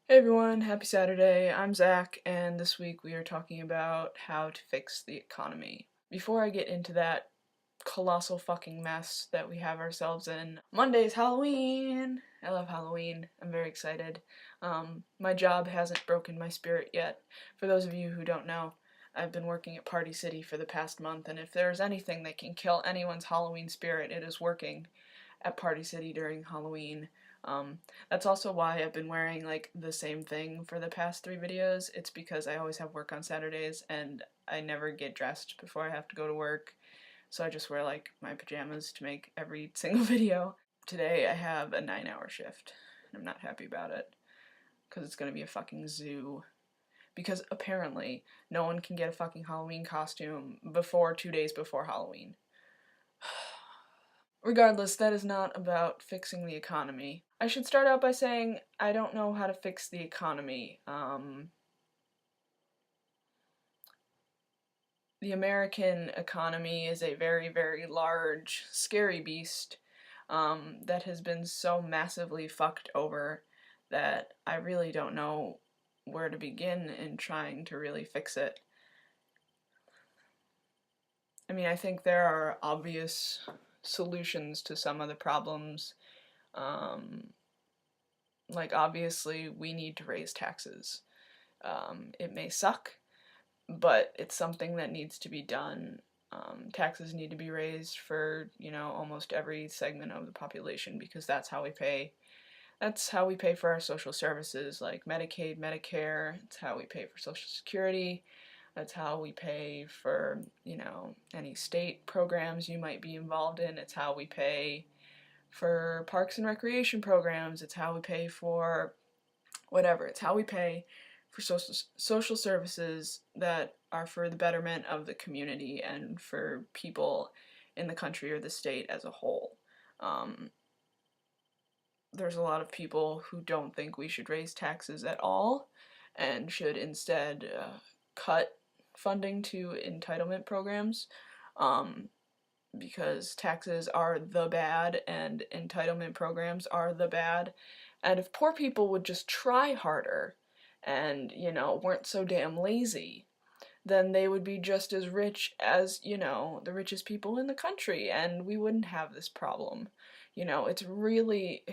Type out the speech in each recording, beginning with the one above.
Hey everyone, happy Saturday. I'm Zach, and this week we are talking about how to fix the economy. Before I get into that colossal fucking mess that we have ourselves in, Monday's Halloween! I love Halloween. I'm very excited. My job hasn't broken my spirit yet. For those of you who don't know, I've been working at Party City for the past month, and if there's anything that can kill anyone's Halloween spirit, it is working at Party City during Halloween. Um, that's also why I've been wearing like the same thing for the past 3 videos. It's because I always have work on Saturdays and I never get dressed before I have to go to work. So I just wear like my pajamas to make every single video. Today I have a 9-hour shift and I'm not happy about it because it's gonna be a fucking zoo. Because apparently no one can get a fucking Halloween costume before 2 days before Halloween. Regardless, that is not about fixing the economy. I should start out by saying I don't know how to fix the economy. The American economy is a very, very large, scary beast that has been so massively fucked over that I really don't know where to begin in trying to really fix it. I mean, I think there are obvious solutions to some of the problems. Like, obviously, we need to raise taxes. It may suck, but it's something that needs to be done. Taxes need to be raised for, almost every segment of the population because that's how we pay. That's how we pay for our social services like Medicaid, Medicare. It's how we pay for Social Security. That's how we pay for, any state programs you might be involved in. It's how we pay for parks and recreation programs. It's how we pay for whatever. It's how we pay for social services that are for the betterment of the community and for people in the country or the state as a whole. There's a lot of people who don't think we should raise taxes at all and should instead cut funding to entitlement programs. Because taxes are the bad and entitlement programs are the bad. And if poor people would just try harder and, weren't so damn lazy, then they would be just as rich as, the richest people in the country and we wouldn't have this problem. It's really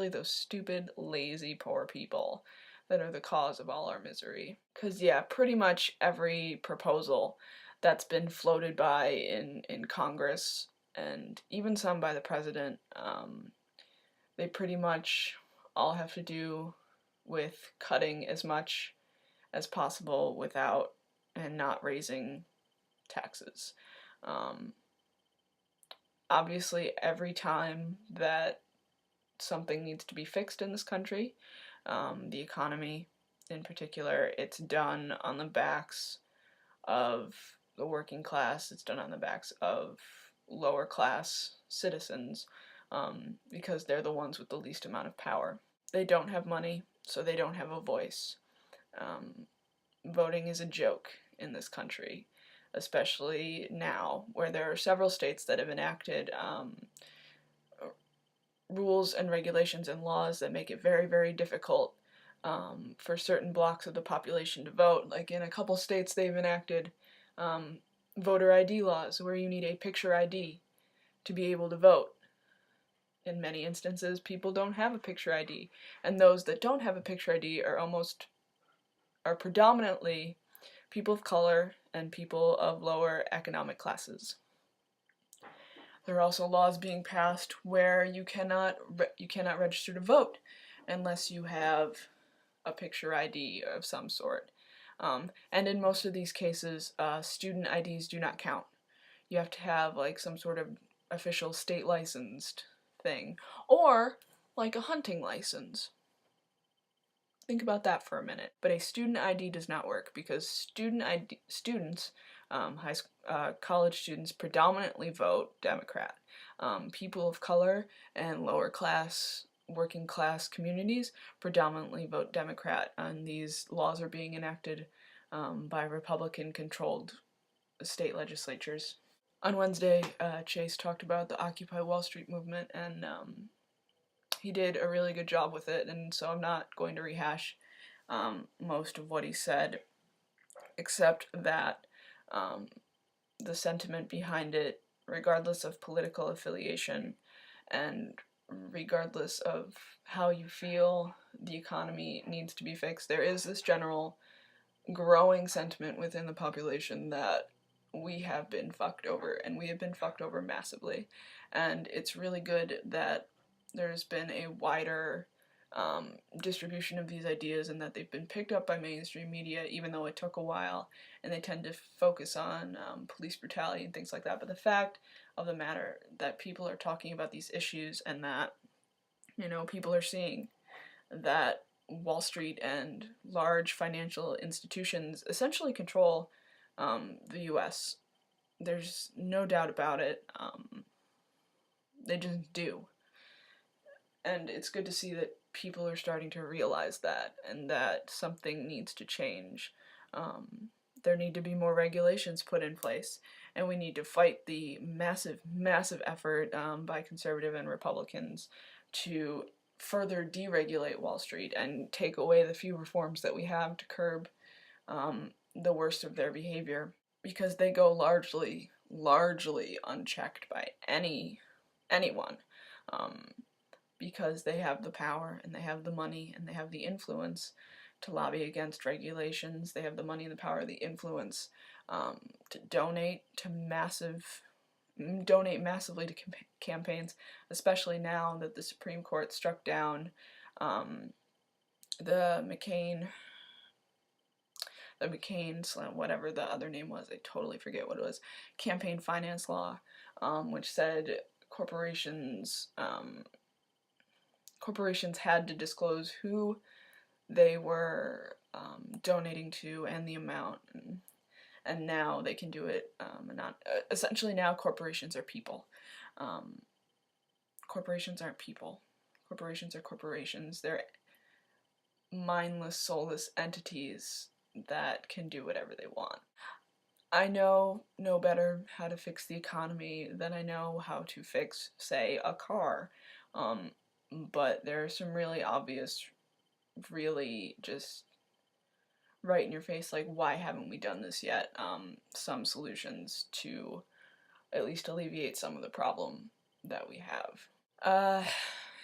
those stupid, lazy, poor people that are the cause of all our misery. Because, yeah, pretty much every proposal that's been floated by in Congress, and even some by the president, they pretty much all have to do with cutting as much as possible without and not raising taxes. Obviously, every time that something needs to be fixed in this country, the economy in particular, it's done on the backs of the working class, it's done on the backs of lower class citizens, because they're the ones with the least amount of power. They don't have money, so they don't have a voice. Voting is a joke in this country, especially now, where there are several states that have enacted rules and regulations and laws that make it very, very difficult for certain blocks of the population to vote. Like in a couple states, they've enacted voter ID laws where you need a picture ID to be able to vote. In many instances, people don't have a picture ID, and those that don't have a picture ID are predominantly people of color and people of lower economic classes. There are also laws being passed where you cannot register to vote unless you have a picture ID of some sort. And in most of these cases, student IDs do not count. You have to have like some sort of official state licensed thing, or like a hunting license. Think about that for a minute. But a student ID does not work because students, college students, predominantly vote Democrat. People of color and lower class, working class communities predominantly vote Democrat, and these laws are being enacted by Republican-controlled state legislatures. On Wednesday, Chase talked about the Occupy Wall Street movement, and he did a really good job with it, and so I'm not going to rehash most of what he said, except that the sentiment behind it, regardless of political affiliation and regardless of how you feel the economy needs to be fixed, there is this general growing sentiment within the population that we have been fucked over, and we have been fucked over massively. And it's really good that there's been a wider distribution of these ideas, and that they've been picked up by mainstream media, even though it took a while, and they tend to focus on police brutality and things like that. But the fact of the matter that people are talking about these issues, and that, you know, people are seeing that Wall Street and large financial institutions essentially control the US. There's no doubt about it. They just do. And it's good to see that people are starting to realize that, and that something needs to change. There need to be more regulations put in place, and we need to fight the massive, massive effort by conservative and Republicans to further deregulate Wall Street and take away the few reforms that we have to curb the worst of their behavior, because they go largely unchecked by anyone. Because they have the power, and they have the money, and they have the influence to lobby against regulations. They have the money and the power, the influence to donate massively to campaigns, especially now that the Supreme Court struck down the McCain, whatever the other name was, I totally forget what it was, campaign finance law, which said corporations had to disclose who they were donating to and the amount, and now they can do it. Essentially, now corporations are people. Corporations aren't people. Corporations are corporations. They're mindless, soulless entities that can do whatever they want. I know no better how to fix the economy than I know how to fix, say, a car. But there are some really obvious, really just right in your face, like, why haven't we done this yet? Some solutions to at least alleviate some of the problem that we have. I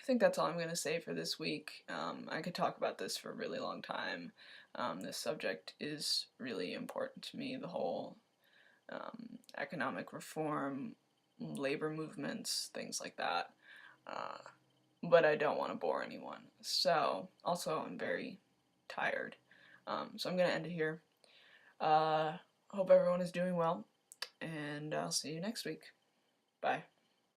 think that's all I'm going to say for this week. I could talk about this for a really long time. This subject is really important to me, the whole economic reform, labor movements, things like that. But I don't want to bore anyone. So, also, I'm very tired. So I'm going to end it here. Hope everyone is doing well, and I'll see you next week. Bye.